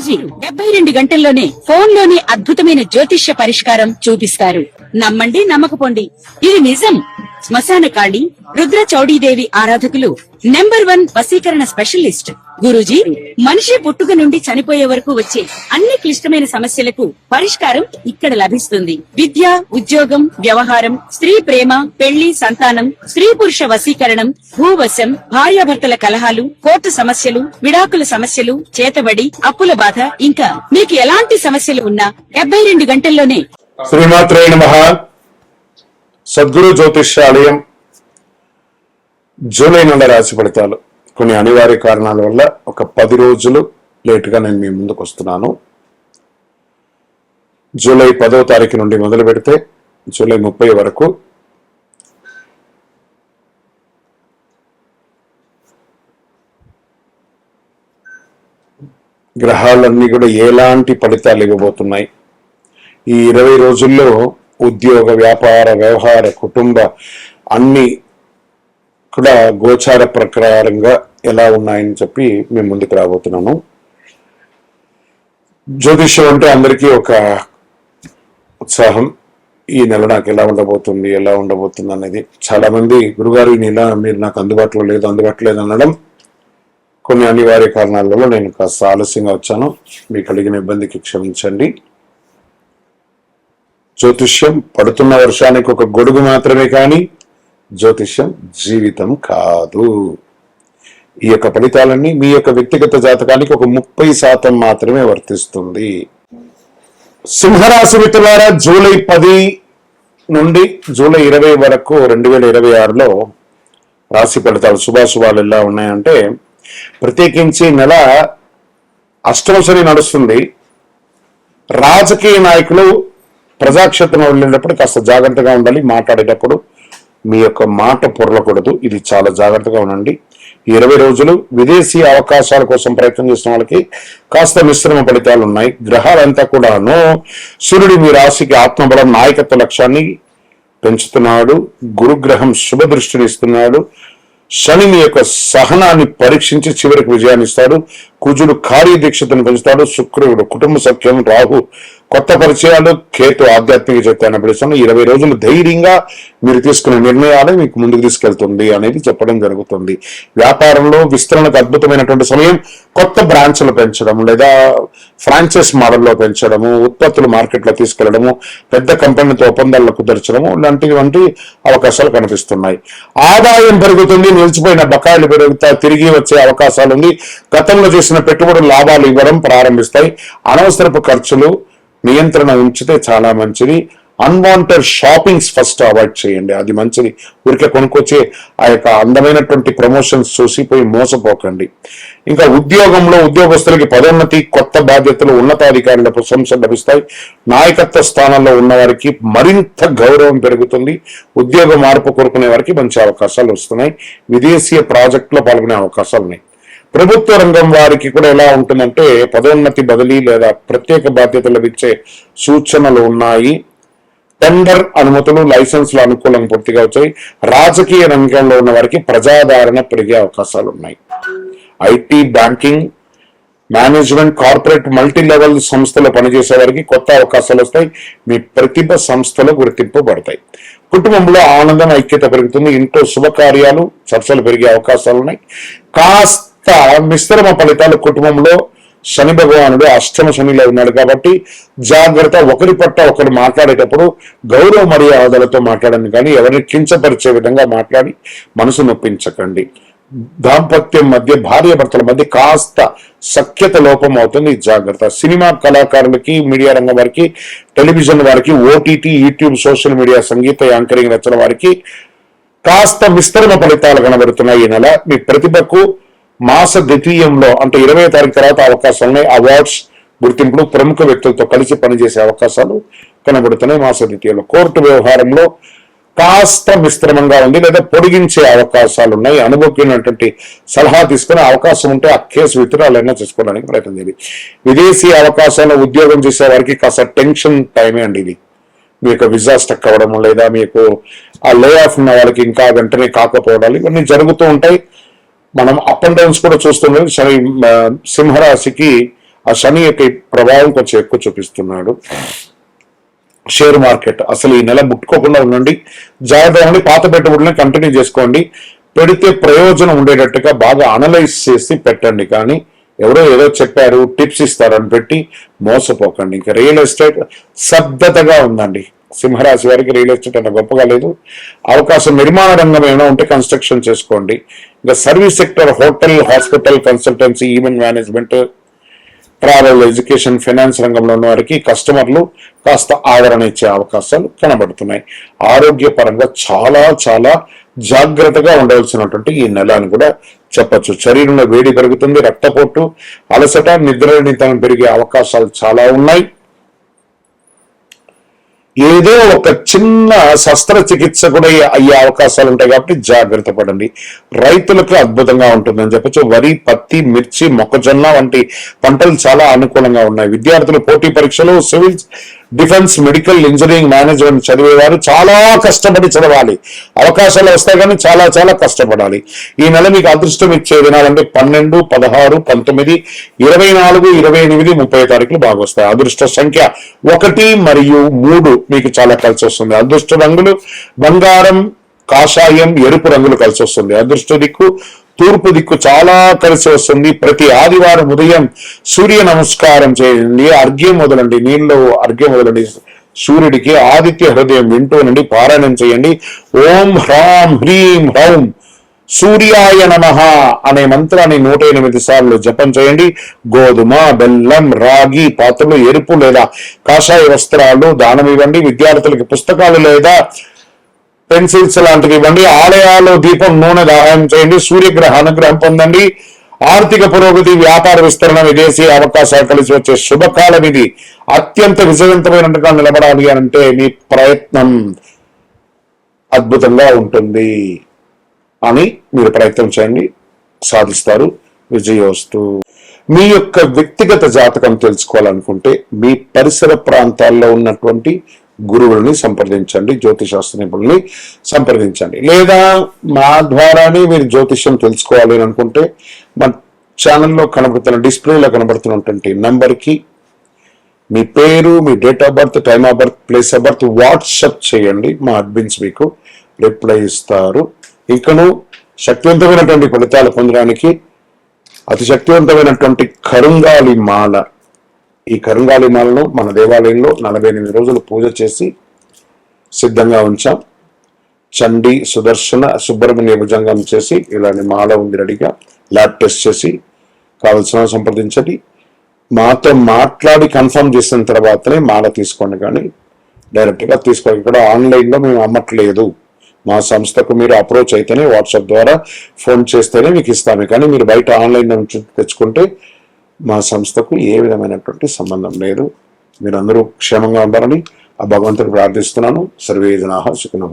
గురూజీ 72 గంటల్లోనే ఫోన్ లోని అద్భుతమైన జ్యోతిష్య పరిష్కారం చూపిస్తారు. నమ్మండి, నమ్మకపోండి, ఇది నిజం. శ్మశాన కాళి రుద్ర చౌడీదేవి ఆరాధకులు నంబర్ 1 వశీకరణ స్పెషలిస్ట్ గురూజీ. మనిషి పుట్టుక నుండి చనిపోయే వరకు వచ్చే అన్ని క్లిష్టమైన సమస్యలకు పరిష్కారం ఇక్కడ లభిస్తుంది. విద్య, ఉద్యోగం, వ్యవహారం, స్త్రీ ప్రేమ, పెళ్లి, సంతానం, స్త్రీ పురుష వశీకరణం, భూవశం, భార్యాభర్తల కలహాలు, కోర్టు సమస్యలు, విడాకుల సమస్యలు, చేతబడి, అప్పుల బాధ, ఇంకా మీకు ఎలాంటి సమస్యలు ఉన్నా 72 గంటల్లోనే. శ్రీమాత్రే నమః. సద్గురు జ్యోతిష్యాలయం జూలై నెల రాశి ఫలితాలు కొన్ని అనివార్య కారణాల వల్ల ఒక 10 రోజులు లేటుగా నేను మీ ముందుకు వస్తున్నాను. జూలై 10వ తారీఖు నుండి మొదలు పెడితే జూలై 30 వరకు గ్రహాలన్నీ కూడా ఎలాంటి ఫలితాలు ఇవ్వబోతున్నాయి, ఈ 20 రోజుల్లో ఉద్యోగ, వ్యాపార, వ్యవహార, కుటుంబ అన్ని కూడా గోచార ప్రకారంగా ఎలా ఉన్నాయని చెప్పి మేము ముందుకు రాబోతున్నాను. జ్యోతిష్యం అంటే అందరికీ ఒక ఉత్సాహం. ఈ నెల నాకు ఎలా ఉండబోతుంది అనేది. చాలా మంది గురుగారు ఈ నెల మీరు నాకు అందుబాటులో లేదు అనడం కొన్ని అనివార్య కారణాల వల్ల నేను కాస్త ఆలస్యంగా వచ్చాను. మీకు కలిగిన ఇబ్బందికి క్షమించండి. జ్యోతిష్యం పడుతున్న వర్షానికి ఒక గొడుగు మాత్రమే కానీ జ్యోతిష్యం జీవితం కాదు. ఈ యొక్క ఫలితాలన్నీ మీ యొక్క వ్యక్తిగత జాతకానికి ఒక 30% మాత్రమే వర్తిస్తుంది. సింహరాశి మిత్రులారా, జూలై 10 నుండి జూలై 20 వరకు 2026లో రాశి ఫలితాలు శుభాశుభాలు ఎలా ఉన్నాయంటే, ప్రత్యేకించి నెల అష్టమ శని నడుస్తుంది. రాజకీయ నాయకులు ప్రజాక్షేత్రంలో వెళ్ళేటప్పుడు కాస్త జాగ్రత్తగా ఉండాలి. మాట్లాడేటప్పుడు మీ యొక్క మాట పొరలకూడదు. ఇది చాలా జాగ్రత్తగా ఉండండి. 20 రోజులు విదేశీ అవకాశాల కోసం ప్రయత్నం చేసిన వాళ్ళకి కాస్త మిశ్రమ ఫలితాలు ఉన్నాయి. గ్రహాలంతా కూడాను సూర్యుడు మీ రాశికి ఆత్మబలం, నాయకత్వ లక్ష్యాన్ని పెంచుతున్నాడు. గురుగ్రహం శుభ దృష్టిని ఇస్తున్నాడు. శని మీ యొక్క సహనాన్ని పరీక్షించి చివరికి విజయాన్ని ఇస్తాడు. కుజుడు కార్యదీక్షతను పెంచుతాడు. శుక్రుడు కుటుంబ సఖ్యం, రాహు కొత్త పరిచయాలు, కేతు ఆధ్యాత్మిక చైతన్యాన్ని పెడుతున్నాడు. 20 రోజులు ధైర్యంగా మీరు తీసుకునే నిర్ణయాలే మీకు ముందుకు తీసుకెళ్తుంది అనేది చెప్పడం జరుగుతుంది. వ్యాపారంలో విస్తరణకు అద్భుతమైనటువంటి సమయం. కొత్త బ్రాంచ్లు పెంచడం లేదా ఫ్రాంచైజ్ మోడల్లో పెంచడము, ఉత్పత్తులు మార్కెట్లో తీసుకెళ్లడము, పెద్ద కంపెనీతో ఒప్పందాలను కుదర్చడము వంటి అవకాశాలు కనిపిస్తున్నాయి. ఆదాయం పెరుగుతుంది. నిలిచిపోయిన బకాయిలు పెరుగుతాయి, తిరిగి వచ్చే అవకాశాలు ఉంది. గతంలో చేసిన పెట్టుబడులు లాభాలు ఇవ్వడం ప్రారంభిస్తాయి. అనవసరపు ఖర్చులు నియంత్రణ ఉంచితే చాలా మంచిది. అన్వాంటెడ్ షాపింగ్స్ ఫస్ట్ అవాయిడ్ చేయండి, అది మంచిది. ఊరికే కొనుక్కొచ్చే ఆ యొక్క అందమైనటువంటి ప్రమోషన్స్ చూసిపోయి మోసపోకండి. ఇంకా ఉద్యోగంలో ఉద్యోగస్తులకి పదోన్నతి, కొత్త బాధ్యతలు, ఉన్నతాధికారుల ప్రశంసలు లభిస్తాయి. నాయకత్వ స్థానంలో ఉన్న వారికి మరింత గౌరవం పెరుగుతుంది. ఉద్యోగ మార్పు కోరుకునే వారికి మంచి అవకాశాలు వస్తున్నాయి. విదేశీయ ప్రాజెక్టులో పాల్గొనే అవకాశాలు ఉన్నాయి. ప్రభుత్వ రంగం వారికి కూడా ఎలా ఉంటుందంటే, పదోన్నతి, బదిలీ లేదా ప్రత్యేక బాధ్యతలు లభించే సూచనలు ఉన్నాయి. టెండర్ అనుమతులు, లైసెన్స్లు అనుకూలంగా పూర్తిగా వచ్చాయి. రాజకీయ రంగంలో ఉన్న వారికి ప్రజాదరణ పెరిగే అవకాశాలు ఉన్నాయి. IT, banking, management, corporate, multi level సంస్థలో పనిచేసే వారికి కొత్త అవకాశాలు వస్తాయి. మీ ప్రతిభ సంస్థలో గుర్తింపబడతాయి. కుటుంబంలో ఆనందం, ఐక్యత పెరుగుతుంది. ఇంట్లో శుభకార్యాలు, చర్చలు పెరిగే అవకాశాలు ఉన్నాయి. కాస్త మిశ్రమ ఫలితాలు. కుటుంబంలో శని భగవానుడు అష్టమ శనిలో ఉన్నాడు కాబట్టి జాగ్రత్త. ఒకరి పట్ల ఒకరు మాట్లాడేటప్పుడు గౌరవ మర్యాదలతో మాట్లాడండి, కానీ ఎవరిని కించపరిచే విధంగా మాట్లాడి మనసు నొప్పించకండి. దాంపత్యం మధ్య, భార్యాభర్తల మధ్య కాస్త సఖ్యత లోపం అవుతుంది, జాగ్రత్త. సినిమా కళాకారులకి, మీడియా రంగం వారికి, టెలివిజన్ వారికి, ఓటీటీ, యూట్యూబ్, సోషల్ మీడియా, సంగీత యాంకరింగ్ రచన వారికి కాస్త విస్తరణ ఫలితాలు కనబడుతున్నాయి. ఈ నెల మీ ప్రతిభకు మాస ద్వితీయంలో అంటే 20వ తారీఖు తర్వాత అవకాశాలున్నాయి. అవార్డ్స్, గుర్తింపులు, ప్రముఖ వ్యక్తులతో కలిసి పనిచేసే అవకాశాలు కనబడుతున్నాయి మాస ద్వితీయంలో. కోర్టు వ్యవహారంలో కాస్త మిశ్రమంగా ఉంది లేదా పొడిగించే అవకాశాలు ఉన్నాయి. అనుభవమైనటువంటి సలహా తీసుకునే అవకాశం ఉంటే ఆ కేసు విత్డ్రాలైనా చేసుకోవడానికి ప్రయత్నం చేయాలి. విదేశీ అవకాశాల్లో ఉద్యోగం చేసే వారికి కాస్త టెన్షన్ టైమే అండి ఇది. మీకు విజా స్టక్ అవ్వడం లేదా మీకు ఆ లే ఆఫ్ ఉన్న వాళ్ళకి ఇంకా వెంటనే కాకపోవడాలు ఇవన్నీ జరుగుతూ ఉంటాయి. మనం అప్ అండ్ డౌన్స్ కూడా చూస్తున్నాం. సింహరాశికి ఆ శని యొక్క ప్రభావం కొంచెం ఎక్కువ చూపిస్తున్నాడు. షేర్ మార్కెట్ అసలు ఈ నెల ముట్టుకోకుండా ఉండండి, జాగ్రత్తగా ఉండి పాత పెట్టుబడులను కంటిన్యూ చేసుకోండి. పెడితే ప్రయోజనం ఉండేటట్టుగా బాగా అనలైజ్ చేసి పెట్టండి, కానీ ఎవరో ఏదో చెప్పారు టిప్స్ ఇస్తారని పెట్టి మోసపోకండి. ఇంకా రియల్ ఎస్టేట్ స్తబ్దతగా ఉందండి. సింహరాశి వారికి రియల్ ఎస్టేట్ అన్న గొప్పగా లేదు. అవకాశం నిర్మాణ రంగం ఏమైనా ఉంటే కన్స్ట్రక్షన్ చేసుకోండి. ఇంకా service sector, hotel, hospital, consultancy, event management, travel, education, finance రంగంలో ఉన్న వారికి కస్టమర్లు కాస్త ఆదరణ ఇచ్చే అవకాశాలు కనబడుతున్నాయి. ఆరోగ్యపరంగా చాలా చాలా జాగ్రత్తగా ఉండవలసినటువంటి ఈ నెల అని కూడా చెప్పచ్చు. శరీరంలో వేడి పెరుగుతుంది, రక్తపోటు, అలసట, నిద్రనితనం పెరిగే అవకాశాలు చాలా ఉన్నాయి. ఏదో ఒక చిన్న శస్త్రచికిత్స కూడా అయ్యే అవకాశాలు ఉంటాయి కాబట్టి జాగ్రత్త పడండి. రైతులకు అద్భుతంగా ఉంటుందని చెప్పచ్చు. వరి, పత్తి, మిర్చి, మొక్కజొన్న వంటి పంటలు చాలా అనుకూలంగా ఉన్నాయి. విద్యార్థులు పోటీ పరీక్షలు, civil defence, medical, engineering, management చదివేవారు చాలా కష్టపడి చదవాలి. అవకాశాలు వస్తాయి కానీ చాలా చాలా కష్టపడాలి. ఈ నెల మీకు అదృష్టం ఇచ్చే దినాలంటే 12, 16, 19, 24, 28, 30 తారీఖులు బాగా వస్తాయి. అదృష్ట సంఖ్య 1 మరియు 3 మీకు చాలా కలిసి వస్తుంది. అదృష్ట రంగులు బంగారం, కాషాయం, ఎరుపు రంగులు కలిసి వస్తుంది. అదృష్ట దిక్కు తూర్పు దిక్కు చాలా కలిసి వస్తుంది. ప్రతి ఆదివారం ఉదయం సూర్య నమస్కారం చేయండి, అర్ఘ్యం వదలండి, నీళ్ళు అర్ఘ్యం వదలండి సూర్యుడికి. ఆదిత్య హృదయం వింటూ నుండి పారాయణం చేయండి. ఓం హ్రాం హ్రీం హ్రౌం సూర్యాయ నమః అనే మంత్రాన్ని 108 సార్లు జపం చేయండి. గోధుమ, బెల్లం, రాగి పాత్రలు, ఎరుపు లేదా కాషాయ వస్త్రాలు దానం ఇవ్వండి. విద్యార్థులకి పుస్తకాలు లేదా పెన్సిల్స్ లాంటివి ఇవ్వండి. ఆలయాల్లో దీపం, నూనె దానం చేయండి. సూర్యగ్రహ అనుగ్రహం పొందండి. ఆర్థిక పురోగతి, వ్యాపార విస్తరణ, విదేశీ అవకాశాలు కలిసి వచ్చే శుభకాలం ఇది. అత్యంత విజయవంతమైనట్టుగా నిలబడాలి అంటే మీ ప్రయత్నం అద్భుతంగా ఉంటుంది అని మీరు ప్రయత్నం చేయండి, సాధిస్తారు. విజయోస్తు. మీ యొక్క వ్యక్తిగత జాతకం తెలుసుకోవాలనుకుంటే మీ పరిసర ప్రాంతాల్లో ఉన్నటువంటి గురువులని సంప్రదించండి, జ్యోతిశాస్త్ర నిపుణుల్ని సంప్రదించండి. లేదా మా ద్వారానే మీరు జ్యోతిష్యం తెలుసుకోవాలి అని అనుకుంటే మా ఛానల్లో కనబడుతున్న డిస్ప్లేలో కనబడుతున్నటువంటి నంబర్కి మీ పేరు, మీ date of birth, time of birth, place of birth WhatsApp చేయండి. మా అడ్మిన్స్ మీకు రిప్లై ఇస్తారు. ఇంకను శక్తివంతమైనటువంటి ఫలితాలు పొందడానికి అతి శక్తివంతమైనటువంటి కరుంగాలి మాల, ఈ కరుంగాలి మాలను మన దేవాలయంలో 48 రోజులు పూజ చేసి సిద్ధంగా ఉంచాం. చండీ, సుదర్శన, సుబ్రహ్మణ్య భుజంగం చేసి ఇలాంటి మాల ఉంది రెడీగా. ల్యాబ్ టెస్ట్ చేసి కావలసిన సంప్రదించండి. మాతో మాట్లాడి కన్ఫర్మ్ చేసిన తర్వాతనే మాల తీసుకోండి, కానీ డైరెక్ట్గా తీసుకోండి. ఇక్కడ ఆన్లైన్లో మేము అమ్మట్లేదు. మా సంస్థకు మీరు అప్రోచ్ అయితేనే, వాట్సాప్ ద్వారా ఫోన్ చేస్తేనే మీకు ఇస్తాము. కానీ మీరు బయట ఆన్లైన్ నుంచి తెచ్చుకుంటే మా సంస్థకు ఏ విధమైనటువంటి సంబంధం లేదు. మీరందరూ క్షేమంగా ఉండాలని ఆ భగవంతుని ప్రార్థిస్తున్నాను. సర్వే జనాః సుఖినో భవంతు.